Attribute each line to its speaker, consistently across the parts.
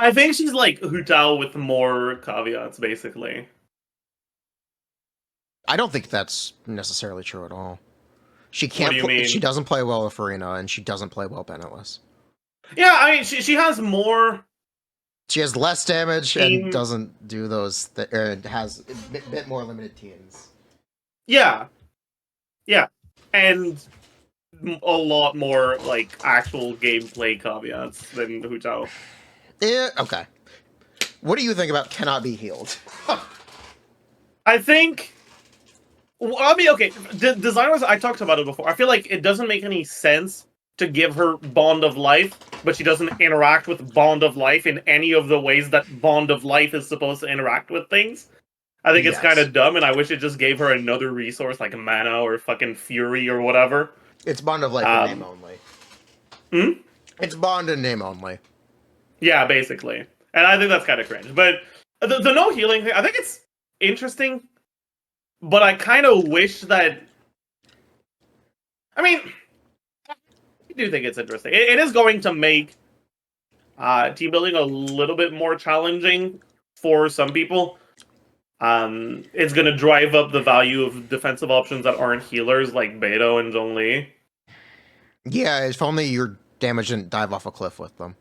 Speaker 1: I think she's like Hu Tao with more caveats, basically.
Speaker 2: I don't think that's necessarily true at all. She
Speaker 1: What do
Speaker 2: can't.
Speaker 1: you mean?
Speaker 2: She doesn't play well with Farina, and she doesn't play well Bennetless.
Speaker 1: Yeah, I mean, she has more
Speaker 2: She has less damage and
Speaker 1: team.
Speaker 2: doesn't do those. It has a bit more limited teams.
Speaker 1: Yeah, yeah, and a lot more like actual gameplay caveats than Hu Tao.
Speaker 2: Yeah. Okay. What do you think about cannot be healed?
Speaker 1: I think. Well, I mean, okay, design-wise, I talked about it before. I feel like it doesn't make any sense to give her Bond of Life, but she doesn't interact with Bond of Life in any of the ways that Bond of Life is supposed to interact with things. I think it's kind
Speaker 2: Yes.
Speaker 1: of dumb, and I wish it just gave her another resource like mana or fucking Fury or whatever.
Speaker 2: It's Bond of Life in name only.
Speaker 1: Hmm?
Speaker 2: It's Bond in name only.
Speaker 1: Yeah, basically. And I think that's kind of cringe. But the no healing thing, I think it's interesting, but I kind of wish that. I mean, I do think it's interesting. It is going to make team building a little bit more challenging for some people. It's going to drive up the value of defensive options that aren't healers like Beto and Zhongli.
Speaker 2: Yeah, if only your damage didn't dive off a cliff with them.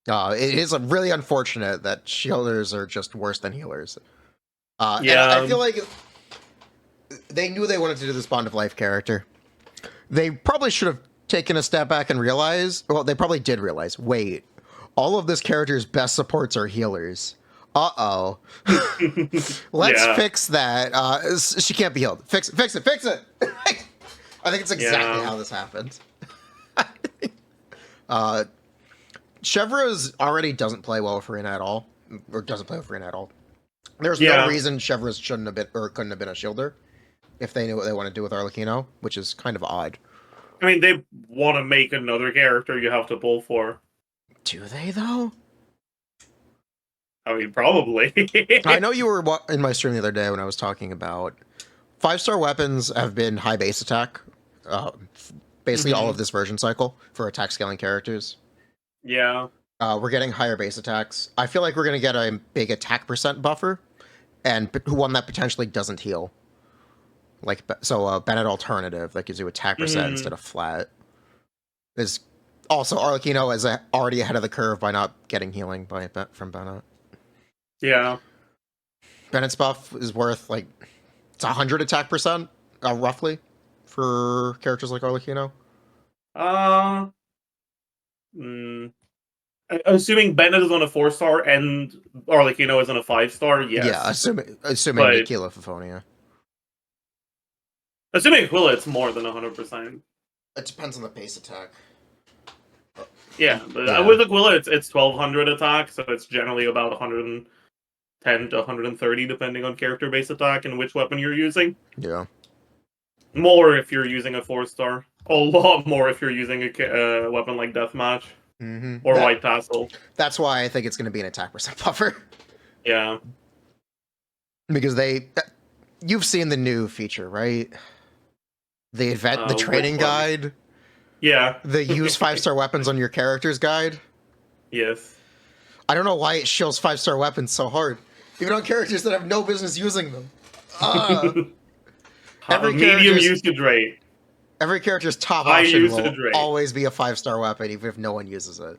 Speaker 2: It is really unfortunate that shielders are just worse than healers.
Speaker 1: Yeah.
Speaker 2: And I feel like they knew they wanted to do this Bond of Life character. They probably should have taken a step back and realized, well, they probably did realize, wait, all of this character's best supports are healers. Uh-oh. Let's fix that. She can't be healed. Fix it, fix it, fix it! I think it's exactly how this happened. Chevro's already doesn't play well with Farina at all, or doesn't play with Farina at all. There's no reason Chevro's shouldn't have been, or couldn't have been a shielder if they knew what they want to do with Arlecchino, which is kind of odd.
Speaker 1: I mean, they want to make another character you have to pull for.
Speaker 2: Do they, though?
Speaker 1: I mean, probably.
Speaker 2: I know you were in my stream the other day when I was talking about 5-star weapons have been high base attack, basically all of this version cycle for attack scaling characters.
Speaker 1: Yeah.
Speaker 2: We're getting higher base attacks. I feel like we're going to get a big attack percent buffer, and one that potentially doesn't heal. Like, so Bennett alternative that gives you attack percent instead of flat. Is also Arlecchino is already ahead of the curve by not getting healing from Bennett.
Speaker 1: Yeah.
Speaker 2: Bennett's buff is worth like it's 100 attack percent, roughly, for characters like Arlecchino.
Speaker 1: Assuming Bennett is on a 4-star and Arlecchino is on a 5-star, yes.
Speaker 2: Yeah, assuming
Speaker 1: but,
Speaker 2: Aquila Fifonia.
Speaker 1: Assuming Aquila, it's more than 100%.
Speaker 2: It depends on the base attack.
Speaker 1: Yeah, but with Aquila, it's 1200 attack, so it's generally about 110 to 130, depending on character base attack and which weapon you're using.
Speaker 2: Yeah.
Speaker 1: More if you're using a 4-star. A lot more if you're using a weapon like Deathmatch. Or White Tassel.
Speaker 2: That's why I think it's going to be an attack percent buffer.
Speaker 1: Yeah.
Speaker 2: Because you've seen the new feature, right? The the training guide.
Speaker 1: Yeah.
Speaker 2: The use 5-star weapons on your character's guide.
Speaker 1: Yes.
Speaker 2: I don't know why it shows 5-star weapons so hard, even on characters that have no business using them.
Speaker 1: Every medium usage rate.
Speaker 2: Every character's top option will always be a 5-star weapon, even if no one uses it.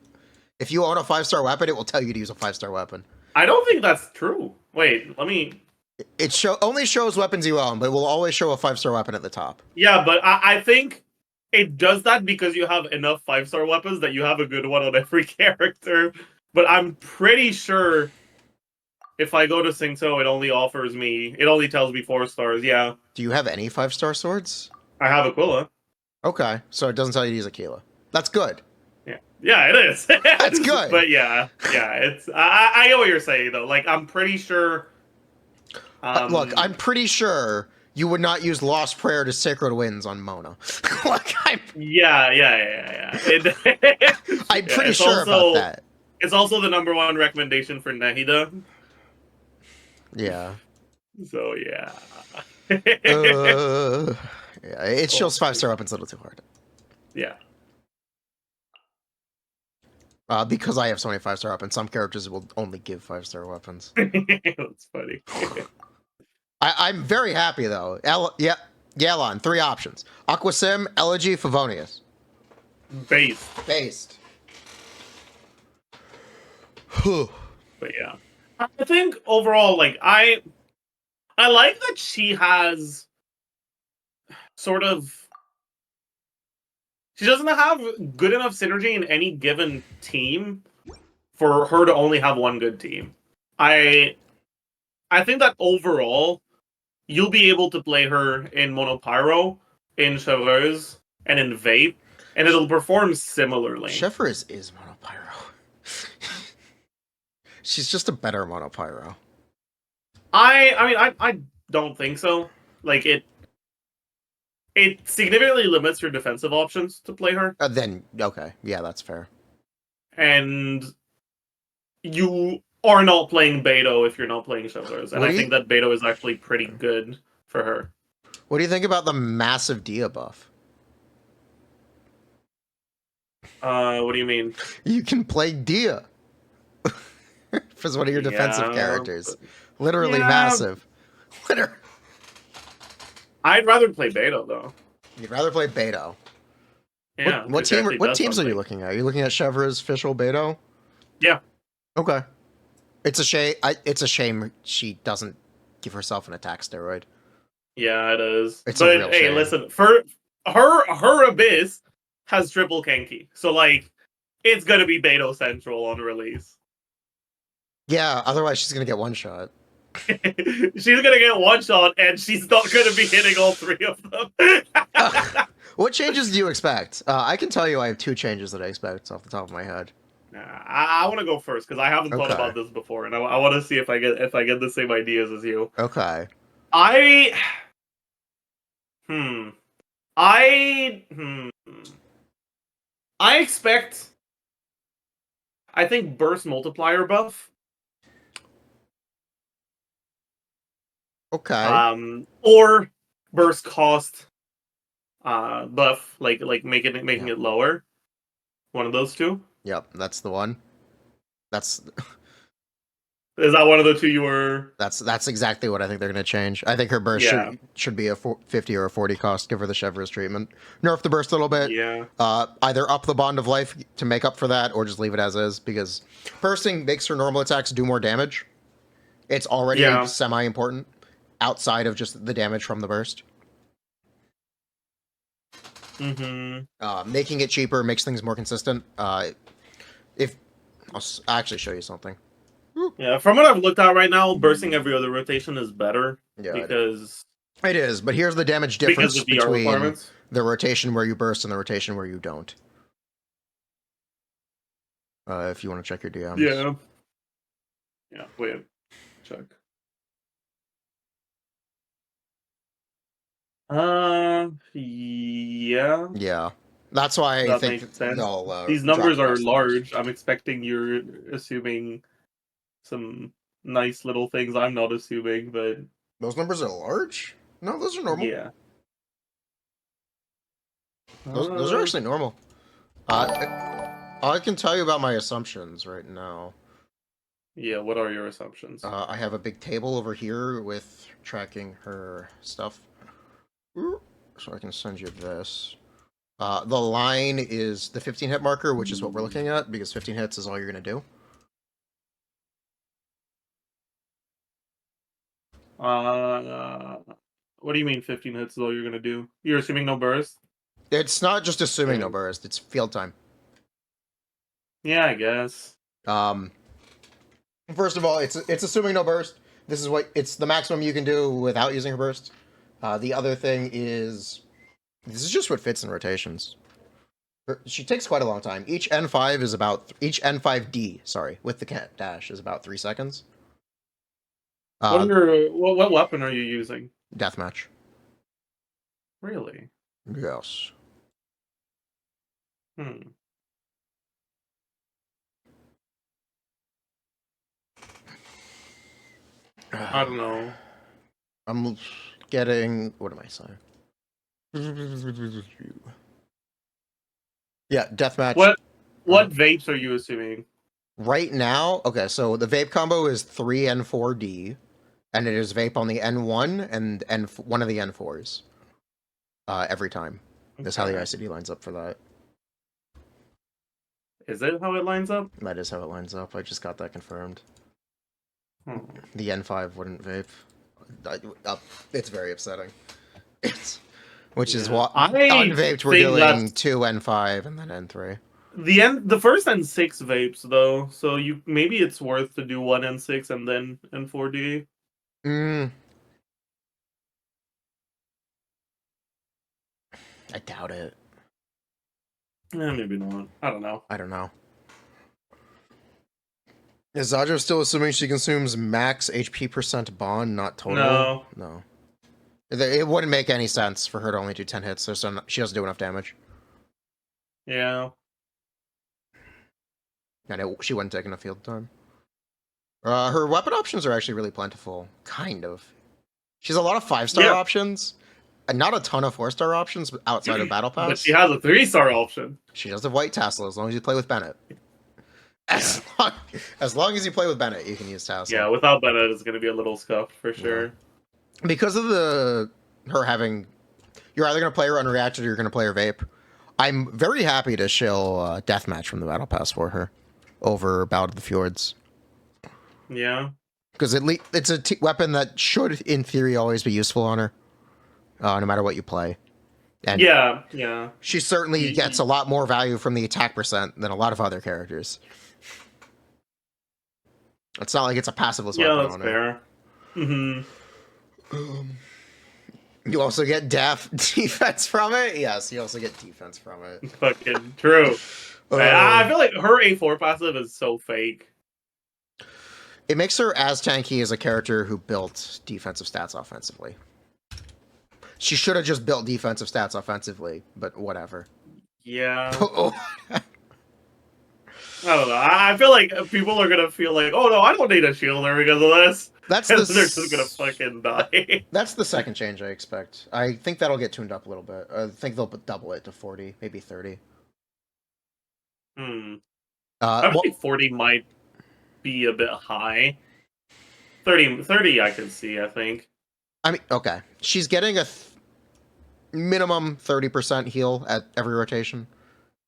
Speaker 2: If you own a 5-star weapon, it will tell you to use a 5-star weapon.
Speaker 1: I don't think that's true. Wait, let me...
Speaker 2: It only shows weapons you own, but it will always show a 5-star weapon at the top.
Speaker 1: Yeah, but I think it does that because you have enough 5-star weapons that you have a good one on every character. But I'm pretty sure if I go to Singto, it only tells me 4 stars, yeah.
Speaker 2: Do you have any 5-star swords?
Speaker 1: I have Aquila.
Speaker 2: Okay, so it doesn't tell you to use Aquila. That's good.
Speaker 1: Yeah, it is.
Speaker 2: That's good.
Speaker 1: But yeah, it's. I get what you're saying though. Like, I'm pretty sure.
Speaker 2: Look, I'm pretty sure you would not use Lost Prayer to Sacred Winds on Mona.
Speaker 1: Yeah.
Speaker 2: I'm pretty sure about that.
Speaker 1: It's also the #1 recommendation for Nahida.
Speaker 2: Yeah.
Speaker 1: So yeah.
Speaker 2: Yeah, it shows 5-star weapons a little too hard.
Speaker 1: Yeah.
Speaker 2: Because I have so many 5-star weapons, some characters will only give 5-star weapons.
Speaker 1: That's funny.
Speaker 2: I'm very happy though. Yalon, 3 options: Aquasim, Elegy, Favonius.
Speaker 1: Based.
Speaker 2: Whew.
Speaker 1: But yeah. I think overall, like, I like that she has sort of. She doesn't have good enough synergy in any given team for her to only have one good team. I think that overall, you'll be able to play her in Monopyro, in Chevreuse, and in Vape, and it'll perform similarly.
Speaker 2: Chevreuse is Monopyro. She's just a better Monopyro.
Speaker 1: I don't think so. Like, it significantly limits your defensive options to play her.
Speaker 2: Then, okay. Yeah, that's fair.
Speaker 1: And you are not playing Beto if you're not playing Chevreuse. And I think that Beto is actually pretty good for her.
Speaker 2: What do you think about the massive Dia buff?
Speaker 1: What do you mean?
Speaker 2: You can play Dia as one of your defensive characters. Literally massive. Literally.
Speaker 1: I'd rather play Beto, though.
Speaker 2: You'd rather play Beto.
Speaker 1: Yeah.
Speaker 2: What teams are you looking at? Are you looking at Chevreuse, Fischl, Beto?
Speaker 1: Yeah.
Speaker 2: Okay. It's a shame. It's a shame she doesn't give herself an attack steroid.
Speaker 1: Yeah, it is.
Speaker 2: It's a real shame.
Speaker 1: Listen, for her Abyss has triple Kenki, so like, it's gonna be Beto Central on release.
Speaker 2: Yeah, otherwise she's gonna get one shot.
Speaker 1: She's gonna get one shot, and she's not gonna be hitting all 3 of them.
Speaker 2: What changes do you expect? I can tell you I have 2 changes that I expect off the top of my head.
Speaker 1: I want to go first because I haven't thought about this before, and I want to see if I get the same ideas as you.
Speaker 2: Okay.
Speaker 1: I expect. I think burst multiplier buff.
Speaker 2: Okay.
Speaker 1: Or burst cost buff, like making it lower. One of those 2.
Speaker 2: Yep, that's the one. Is
Speaker 1: that one of the 2 you were?
Speaker 2: That's exactly what I think they're going to change. I think her burst should be a 50 or a 40 cost. Give her the Chevreuse treatment. Nerf the burst a little bit.
Speaker 1: Yeah.
Speaker 2: Either up the bond of life to make up for that, or just leave it as is, because bursting makes her normal attacks do more damage. It's already semi-important outside of just the damage from the burst. Making it cheaper makes things more consistent. If I'll actually show you something.
Speaker 1: Yeah, from what I've looked at right now, bursting every other rotation is better.
Speaker 2: Yeah,
Speaker 1: because
Speaker 2: it is. But here's the damage difference between the rotation where you burst and the rotation where you don't. If you want to check your DMs.
Speaker 1: Yeah. Yeah. Wait. Check. Yeah.
Speaker 2: Yeah. That's why I think
Speaker 1: these numbers are large. I'm expecting you're assuming some nice little things I'm not assuming, but
Speaker 2: those numbers are large? No, those are normal.
Speaker 1: Yeah.
Speaker 2: Those are actually normal. I can tell you about my assumptions right now.
Speaker 1: Yeah, what are your assumptions?
Speaker 2: I have a big table over here with tracking her stuff. So I can send you this. The line is the 15 hit marker, which is what we're looking at, because 15 hits is all you're going to do.
Speaker 1: What do you mean 15 hits is all you're going to do? You're assuming no burst?
Speaker 2: It's not just assuming no burst, it's field time.
Speaker 1: Yeah, I guess.
Speaker 2: First of all, it's assuming no burst. This is it's the maximum you can do without using her burst. The other thing is, this is just what fits in rotations. She takes quite a long time. Each N5D, sorry, with the cat dash is about 3 seconds.
Speaker 1: What weapon are you using?
Speaker 2: Deathmatch.
Speaker 1: Really?
Speaker 2: Yes.
Speaker 1: I don't know.
Speaker 2: I'm getting... What am I saying? Yeah, deathmatch.
Speaker 1: What vapes are you assuming?
Speaker 2: Right now, okay, so the vape combo is 3 N4D, and it is vape on the N1 and one of the N4s. Every time. That's how the
Speaker 1: Okay.
Speaker 2: ICD lines up for that.
Speaker 1: Is it how it lines up?
Speaker 2: That is how it lines up. I just got that confirmed.
Speaker 1: Hmm.
Speaker 2: The N5 wouldn't vape. It's very upsetting. Which is why
Speaker 1: I
Speaker 2: unvaped we're
Speaker 1: think
Speaker 2: doing
Speaker 1: that's
Speaker 2: 2 N5 and then N3.
Speaker 1: the first N6 vapes though, so you maybe it's worth to do one N6 and then N4D.
Speaker 2: Mm. I doubt it.
Speaker 1: Maybe not. I don't know.
Speaker 2: I don't know. Is Zajef still assuming she consumes max HP percent bond, not total?
Speaker 1: No.
Speaker 2: No. It wouldn't make any sense for her to only do 10 hits. She doesn't do enough damage.
Speaker 1: Yeah.
Speaker 2: And she wouldn't take enough field time. Her weapon options are actually really plentiful. Kind of. She has a lot of 5-star options. And not a ton of 4-star options outside of Battle Pass.
Speaker 1: But she has a 3-star option.
Speaker 2: She does have White Tassel as long as you play with Bennett. As long as you play with Bennett, you can use Tassel.
Speaker 1: Yeah, without Bennett, it's going to be a little scuffed for sure.
Speaker 2: Yeah. Because of her having... You're either going to play her unreacted or you're going to play her vape. I'm very happy to shill Deathmatch from the Battle Pass for her over Battle of the Fjords.
Speaker 1: Yeah.
Speaker 2: Because it's a weapon that should, in theory, always be useful on her. No matter what you play. And
Speaker 1: yeah.
Speaker 2: She certainly gets a lot more value from the attack percent than a lot of other characters. It's not like it's a passively weapon
Speaker 1: that's
Speaker 2: on
Speaker 1: fair.
Speaker 2: her.
Speaker 1: Mm-hmm.
Speaker 2: You also get defense from it? Yes, you also get defense from it.
Speaker 1: Fucking true. I feel like her A4 passive is so fake.
Speaker 2: It makes her as tanky as a character who built defensive stats offensively. She should have just built defensive stats offensively, but whatever.
Speaker 1: Yeah. I don't know. I feel like people are gonna feel like, oh no, I don't need a shielder because of this. They're just gonna fucking die.
Speaker 2: That's the second change I expect. I think that'll get tuned up a little bit. I think they'll double it to 40, maybe 30.
Speaker 1: I think 40 might be a bit high. 30 I can see, I think.
Speaker 2: I mean, okay. She's getting a minimum 30% heal at every rotation,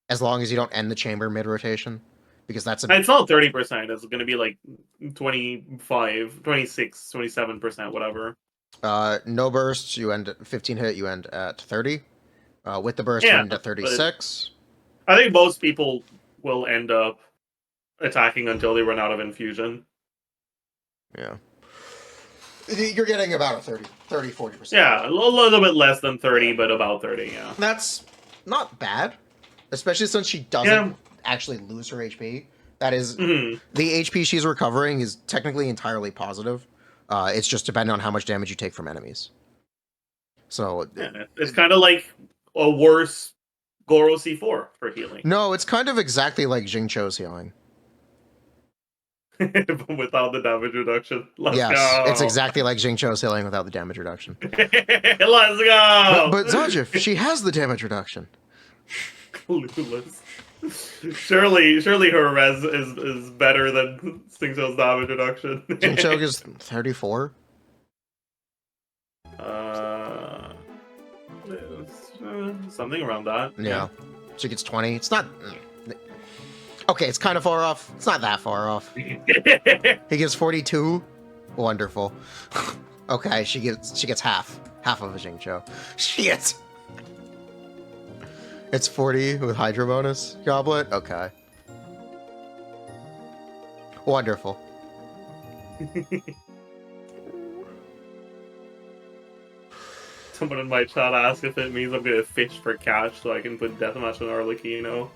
Speaker 2: as long as you don't end the chamber mid-rotation, because that's
Speaker 1: it's not 30%, it's going to be like 25, 26, 27%, whatever.
Speaker 2: No burst, you end at 15 hit, you end at 30. With the burst, you end at 36.
Speaker 1: I think most people will end up attacking until they run out of infusion.
Speaker 2: Yeah. You're getting about a 30, 40%.
Speaker 1: Yeah, a little bit less than 30, but about 30, yeah.
Speaker 2: That's not bad, especially since she doesn't actually lose her HP. That is, the HP she's recovering is technically entirely positive. It's just depending on how much damage you take from enemies. So
Speaker 1: it's kind of like a worse Goro C4 for healing.
Speaker 2: No, it's kind of exactly like Jingcho's healing.
Speaker 1: Without the damage reduction. Let's
Speaker 2: yes,
Speaker 1: go.
Speaker 2: It's exactly like Jingcho's healing without the damage reduction.
Speaker 1: Let's go!
Speaker 2: But Zajef, she has the damage reduction.
Speaker 1: Clueless. Surely her res is better than Stingcho's damage reduction.
Speaker 2: Jingcho is 34?
Speaker 1: Something around that.
Speaker 2: Yeah. She gets 20. It's not... Okay, it's kind of far off. It's not that far off. He gives 42. Wonderful. Okay, she gets half of a Jingcho. She gets... It's 40 with Hydro bonus goblet. Okay. Wonderful.
Speaker 1: Someone in my chat asked if it means I'm gonna fish for cash so I can put deathmatch on Arlecchino.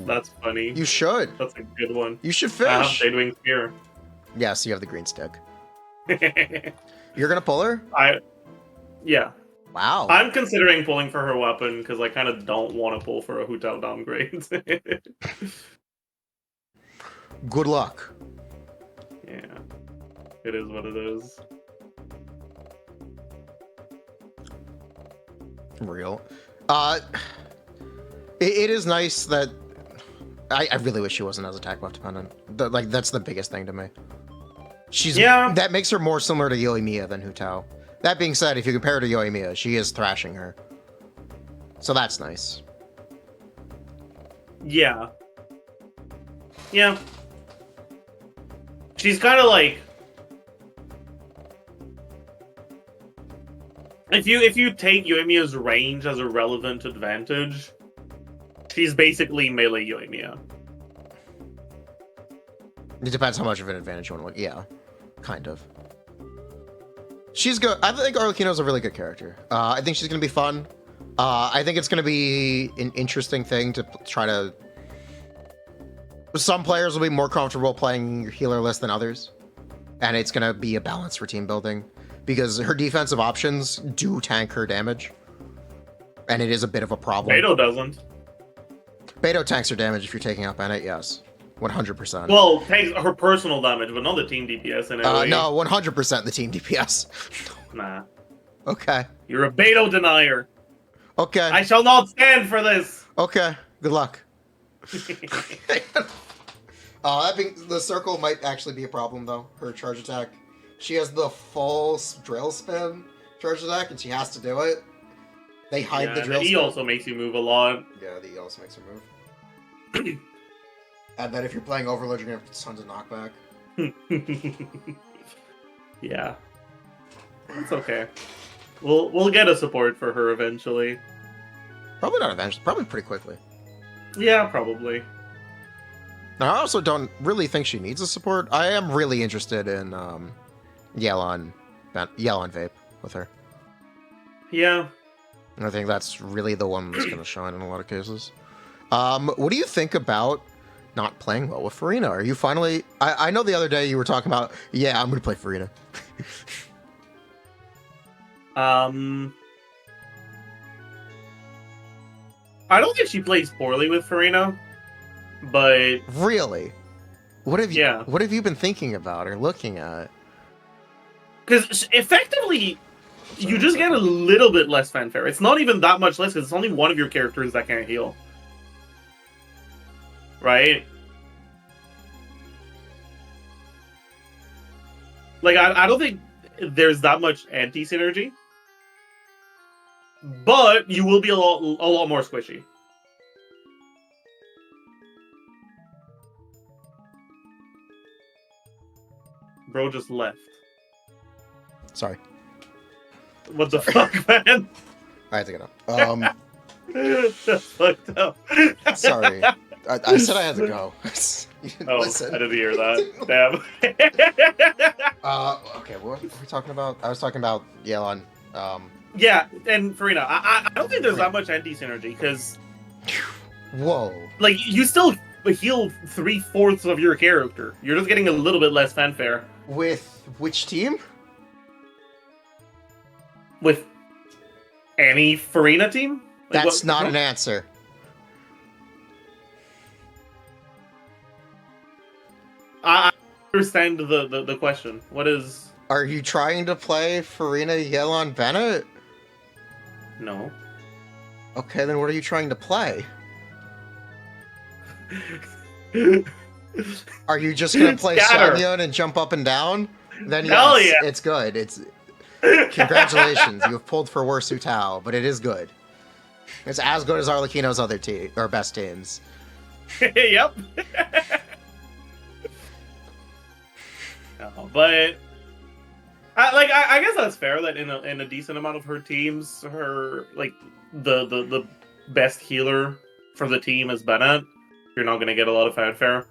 Speaker 1: That's funny.
Speaker 2: You should.
Speaker 1: That's a good one.
Speaker 2: You should fish.
Speaker 1: I have Shadewing Spear.
Speaker 2: Yes, you have the green stick. You're gonna pull her?
Speaker 1: Yeah.
Speaker 2: Wow.
Speaker 1: I'm considering pulling for her weapon because I kind of don't want to pull for a Hotel downgrade.
Speaker 2: Good luck.
Speaker 1: Yeah. It is what it is.
Speaker 2: Real. It is nice that I really wish she wasn't as attack buff dependent. Like, that's the biggest thing to me. That makes her more similar to Yoimiya than Hu Tao. That being said, if you compare her to Yoimiya, she is thrashing her. So that's nice.
Speaker 1: Yeah. Yeah. She's kind of like... If you take Yoimiya's range as a relevant advantage, she's basically melee Yoimiya.
Speaker 2: It depends how much of an advantage you want to look. Yeah, kind of. She's good. I think Arlecchino's a really good character. I think she's going to be fun. I think it's going to be an interesting thing to try to... Some players will be more comfortable playing healerless than others. And it's going to be a balance for team building. Because her defensive options do tank her damage. And it is a bit of a problem.
Speaker 1: Beto doesn't.
Speaker 2: Beto tanks her damage if you're taking out Bennett, yes. 100%.
Speaker 1: Well, takes her personal damage, but not the team DPS in AoE.
Speaker 2: No, 100% the team DPS.
Speaker 1: Nah.
Speaker 2: Okay.
Speaker 1: You're a Beto denier.
Speaker 2: Okay.
Speaker 1: I shall not stand for this.
Speaker 2: Okay. Good luck. The circle might actually be a problem, though. Her charge attack. She has the full drill spin charge attack, and she has to do it. They hide the drill
Speaker 1: spin. E also makes you move a lot.
Speaker 2: Yeah, the E also makes her move. And then if you're playing Overload, you're gonna have tons of knockback.
Speaker 1: Yeah. It's okay. We'll get a support for her eventually.
Speaker 2: Probably not eventually. Probably pretty quickly.
Speaker 1: Yeah, probably.
Speaker 2: Now, I also don't really think she needs a support. I am really interested in Yelan Vape with her.
Speaker 1: Yeah.
Speaker 2: I think that's really the one that's going to shine in a lot of cases. What do you think about not playing well with Farina? Are you finally... I know the other day you were talking about, yeah, I'm going to play Farina.
Speaker 1: I don't think she plays poorly with Farina, but...
Speaker 2: Really? What have you been thinking about or looking at?
Speaker 1: Because effectively, you just get a little bit less fanfare. It's not even that much less, because it's only one of your characters that can't heal. Right? Like, I don't think there's that much anti-synergy. But you will be a lot more squishy. Bro just left.
Speaker 2: Sorry.
Speaker 1: What the fuck, man?
Speaker 2: I had to get up.
Speaker 1: That's fucked up.
Speaker 2: Sorry. I said I had to go.
Speaker 1: Listen. I didn't hear that. Damn.
Speaker 2: Okay, what were we talking about? I was talking about Yelan.
Speaker 1: Yeah, and Farina. I don't think there's that much anti-synergy, because...
Speaker 2: Whoa.
Speaker 1: Like, you still heal 3/4 of your character. You're just getting a little bit less fanfare.
Speaker 2: With which team?
Speaker 1: With any Farina team? Like,
Speaker 2: that's not an answer.
Speaker 1: I understand the question. What is...
Speaker 2: Are you trying to play Farina Yelan Bennett?
Speaker 1: No.
Speaker 2: Okay, then what are you trying to play? Are you just gonna play Sanyon and jump up and down? Then yes, it's good. It's congratulations, you have pulled for worse Hu Tao, but it is good. It's as good as Arlecchino's other team or best teams.
Speaker 1: Yep. No, but I guess that's fair that in a decent amount of her teams, her like the best healer for the team is Bennett. You're not gonna get a lot of fanfare.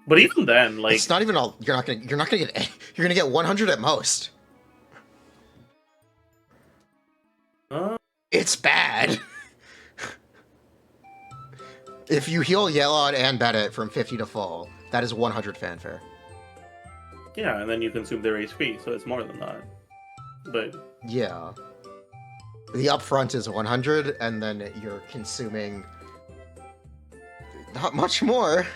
Speaker 1: But even then, like,
Speaker 2: it's not even all. You're not gonna get. You're gonna get 100 at most. It's bad. If you heal Yelan and Bennett from 50 to full, that is 100 fanfare.
Speaker 1: Yeah, and then you consume their HP, so it's more than that. But
Speaker 2: yeah, the upfront is 100, and then you're consuming not much more.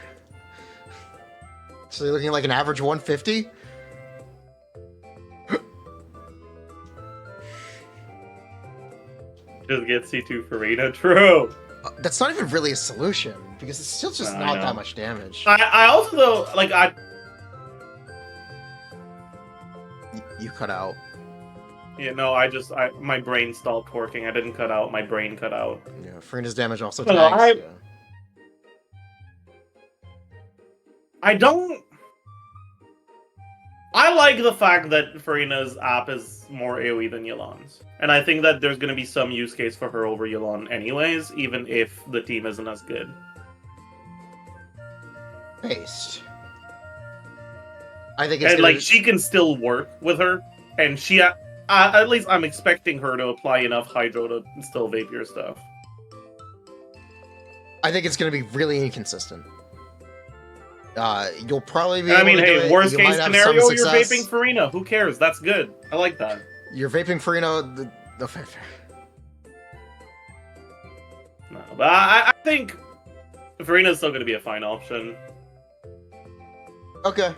Speaker 2: So you're looking like an average 150?
Speaker 1: Just get C2 Farina. True.
Speaker 2: That's not even really a solution, because it's still just
Speaker 1: I
Speaker 2: not
Speaker 1: know.
Speaker 2: that much damage.
Speaker 1: I also though like
Speaker 2: You cut out.
Speaker 1: my brain stopped working. I didn't cut out. My brain cut out.
Speaker 2: Yeah, Farina's damage also
Speaker 1: No,
Speaker 2: tanks.
Speaker 1: I don't. I like the fact that Farina's app is more AoE than Yelan's. And I think that there's going to be some use case for her over Yelan anyways, even if the team isn't as good.
Speaker 2: Based. I think it's
Speaker 1: And like, she can still work with her, and she, at least I'm expecting her to apply enough Hydro to still vape your stuff.
Speaker 2: I think it's going to be really inconsistent. You'll probably be.
Speaker 1: I mean,
Speaker 2: able to do
Speaker 1: hey,
Speaker 2: it.
Speaker 1: worst
Speaker 2: You
Speaker 1: case
Speaker 2: might have
Speaker 1: scenario,
Speaker 2: some
Speaker 1: you're
Speaker 2: success.
Speaker 1: vaping Farina. Who cares? That's good. I like that.
Speaker 2: You're vaping Farina. Fair.
Speaker 1: No, but I think Farina's still going to be a fine option.
Speaker 2: Okay.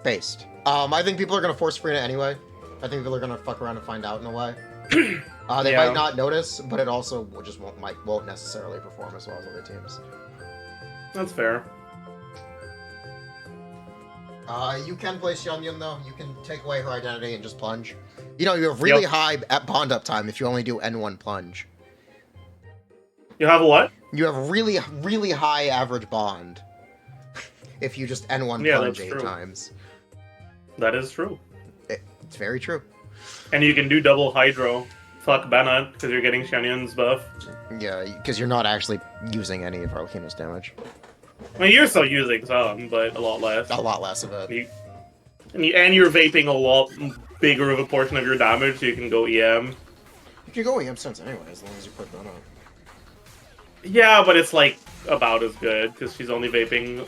Speaker 2: Based. I think people are gonna force Farina anyway. I think people are gonna fuck around and find out in a way. They
Speaker 1: Yeah.
Speaker 2: might not notice, but it also just won't necessarily perform as well as other teams.
Speaker 1: That's fair.
Speaker 2: You can play Xianyun though. You can take away her identity and just plunge. You know, you have really high at bond up time if you only do N1 plunge.
Speaker 1: You have a what?
Speaker 2: You have really, really high average bond if you just N1
Speaker 1: Yeah,
Speaker 2: plunge
Speaker 1: that's
Speaker 2: 8
Speaker 1: true.
Speaker 2: times.
Speaker 1: That is true.
Speaker 2: It's very true.
Speaker 1: And you can do double Hydro. Fuck Bennett, because you're getting Shanyun's buff.
Speaker 2: Yeah, because you're not actually using any of Arlecchino's damage.
Speaker 1: I mean, you're still using some, but a lot less.
Speaker 2: A lot less of it.
Speaker 1: And you're vaping a lot bigger of a portion of your damage, so you can go EM.
Speaker 2: You can go EM sense anyway, as long as you put that on.
Speaker 1: Yeah, but it's like about as good, because she's only vaping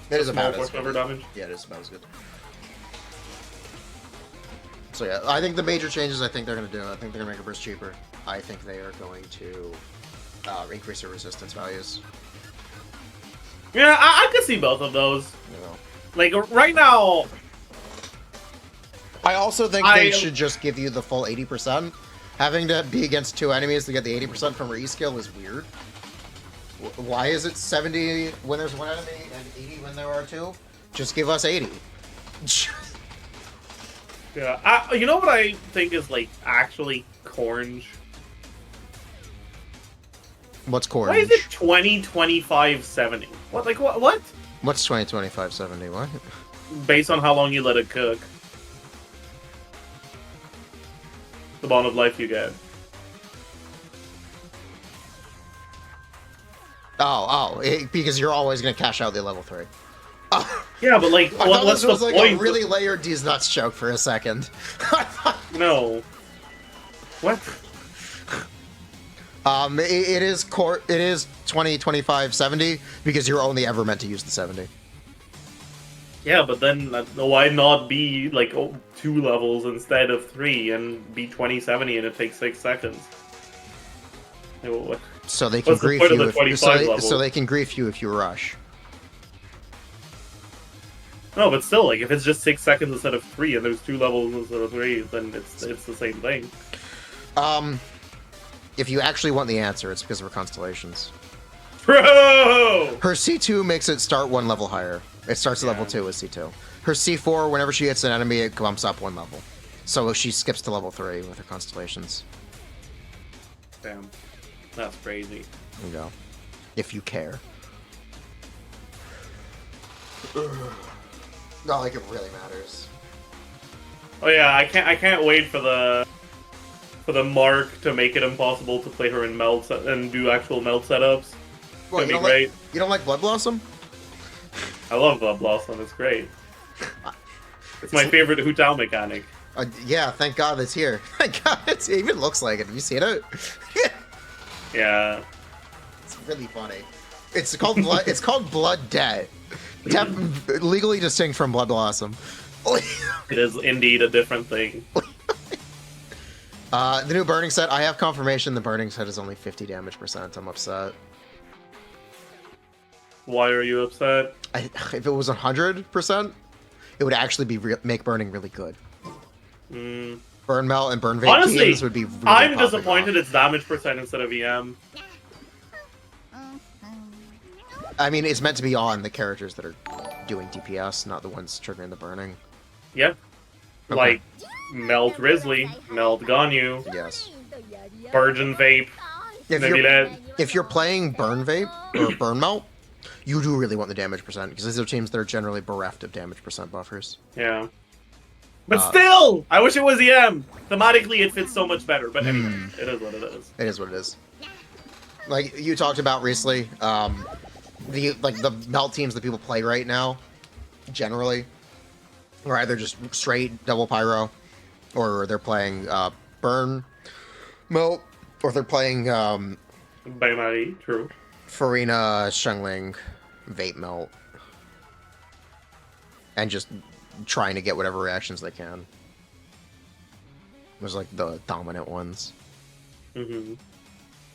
Speaker 2: It is
Speaker 1: a small
Speaker 2: about as
Speaker 1: portion of her
Speaker 2: good.
Speaker 1: damage.
Speaker 2: Yeah, it is about as good. So yeah, I think the major changes I think they're going to do, I think they're going to make her burst cheaper. I think they are going to increase her resistance values.
Speaker 1: Yeah, I could see both of those.
Speaker 2: You know.
Speaker 1: Like, right now,
Speaker 2: I also think they should just give you the full 80%. Having to be against 2 enemies to get the 80% from her E-skill is weird. Why is it 70 when there's 1 enemy and 80 when there are 2? Just give us 80.
Speaker 1: yeah, you know what I think is, like, actually cringe?
Speaker 2: What's core?
Speaker 1: Why is it 20, 25, 70? What, like, what?
Speaker 2: What's 20, 25, 70? What?
Speaker 1: Based on how long you let it cook. The bond of life you get.
Speaker 2: Because you're always going to cash out the level 3.
Speaker 1: Yeah, but like,
Speaker 2: I thought
Speaker 1: what's
Speaker 2: this was
Speaker 1: the
Speaker 2: like
Speaker 1: point?
Speaker 2: a really layered D's nuts joke for a second.
Speaker 1: No. What?
Speaker 2: It is core. It is 20, 25, 70 because you're only ever meant to use the 70.
Speaker 1: Yeah, but then why not be like 2 levels instead of 3 and be 2070 and it takes 6 seconds?
Speaker 2: So they can
Speaker 1: What's the
Speaker 2: grief
Speaker 1: point of
Speaker 2: you.
Speaker 1: the 25 level?
Speaker 2: So they can grief you if you rush.
Speaker 1: No, but still, like if it's just 6 seconds instead of 3 and there's 2 levels instead of 3, then it's the same thing.
Speaker 2: If you actually want the answer, it's because of her constellations.
Speaker 1: Bro!
Speaker 2: Her C2 makes it start 1 level higher. It starts at level 2 with C2. Her C4, whenever she hits an enemy, it bumps up 1 level. So she skips to level 3 with her constellations.
Speaker 1: Damn. That's crazy.
Speaker 2: There you go. If you care. Not like it really matters.
Speaker 1: Oh yeah, I can't wait for the mark to make it impossible to play her in melt and do actual melt setups.
Speaker 2: Well,
Speaker 1: It'd be great.
Speaker 2: You don't like Blood Blossom?
Speaker 1: I love Blood Blossom. It's great. It's my favorite Hu Tao mechanic.
Speaker 2: Yeah, thank God it's here. Thank God it even looks like it. Have you seen it?
Speaker 1: Yeah.
Speaker 2: It's really funny. It's called Blood. It's called Blood Debt. Legally distinct from Blood Blossom.
Speaker 1: It is indeed a different thing.
Speaker 2: The new Burning set. I have confirmation the Burning set is only 50 damage %. I'm upset.
Speaker 1: Why are you upset?
Speaker 2: If it was 100%, it would actually be make Burning really good. Burn Melt and Burn Vape
Speaker 1: Honestly,
Speaker 2: teams would be really
Speaker 1: I'm
Speaker 2: popping
Speaker 1: disappointed
Speaker 2: off.
Speaker 1: it's damage % instead of EM.
Speaker 2: I mean, it's meant to be on the characters that are doing DPS, not the ones triggering the burning.
Speaker 1: Yep.
Speaker 2: Okay.
Speaker 1: Like, Melt Risley, Melt Ganyu,
Speaker 2: Yes.
Speaker 1: Virgin Vape, Nebilet.
Speaker 2: If you're playing Burn Vape or Burn Melt, you do really want the damage percent, because these are teams that are generally bereft of damage percent buffers.
Speaker 1: Yeah. But still! I wish it was EM! Thematically, it fits so much better, but anyway, it is what it is.
Speaker 2: It is what it is. Like you talked about recently, the melt teams that people play right now, generally, are either just straight double pyro, or they're playing burn melt, or they're playing
Speaker 1: Bainari, true.
Speaker 2: Farina, Shengling, vape melt, and just trying to get whatever reactions they can. Those like the dominant ones.
Speaker 1: Mm-hmm.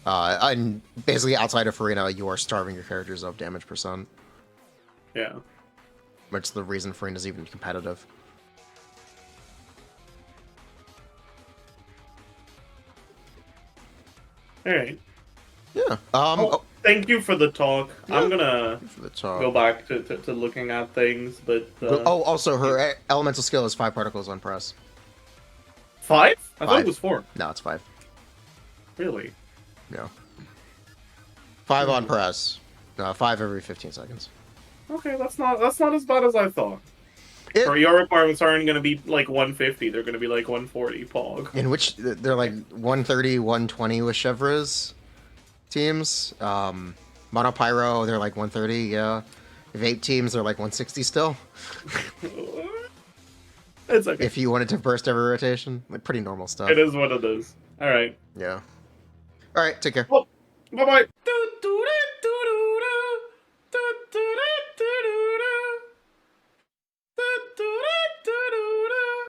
Speaker 2: And basically, outside of Farina, you are starving your characters of damage percent.
Speaker 1: Yeah.
Speaker 2: Which is the reason Farina's even competitive.
Speaker 1: Alright.
Speaker 2: Yeah.
Speaker 1: Thank you for the talk.
Speaker 2: Yeah.
Speaker 1: I'm gonna
Speaker 2: For the talk.
Speaker 1: go back to looking at things, but...
Speaker 2: also, her elemental skill is 5 particles on press.
Speaker 1: 5? I thought
Speaker 2: 5.
Speaker 1: it was 4.
Speaker 2: No, it's 5.
Speaker 1: Really?
Speaker 2: No. 5 on press. 5 every 15 seconds.
Speaker 1: Okay, that's not as bad as I thought.
Speaker 2: It-
Speaker 1: Or your requirements aren't gonna be like 150, they're gonna be like 140, Pog.
Speaker 2: In which they're like 130, 120 with Chevrolet's teams. Monopyro, they're like 130, yeah. Vape teams, they're like 160 still.
Speaker 1: It's okay.
Speaker 2: If you wanted to burst every rotation. Like, pretty normal stuff.
Speaker 1: It is what it is. Alright.
Speaker 2: Yeah. Alright, take care.
Speaker 1: Well, bye-bye.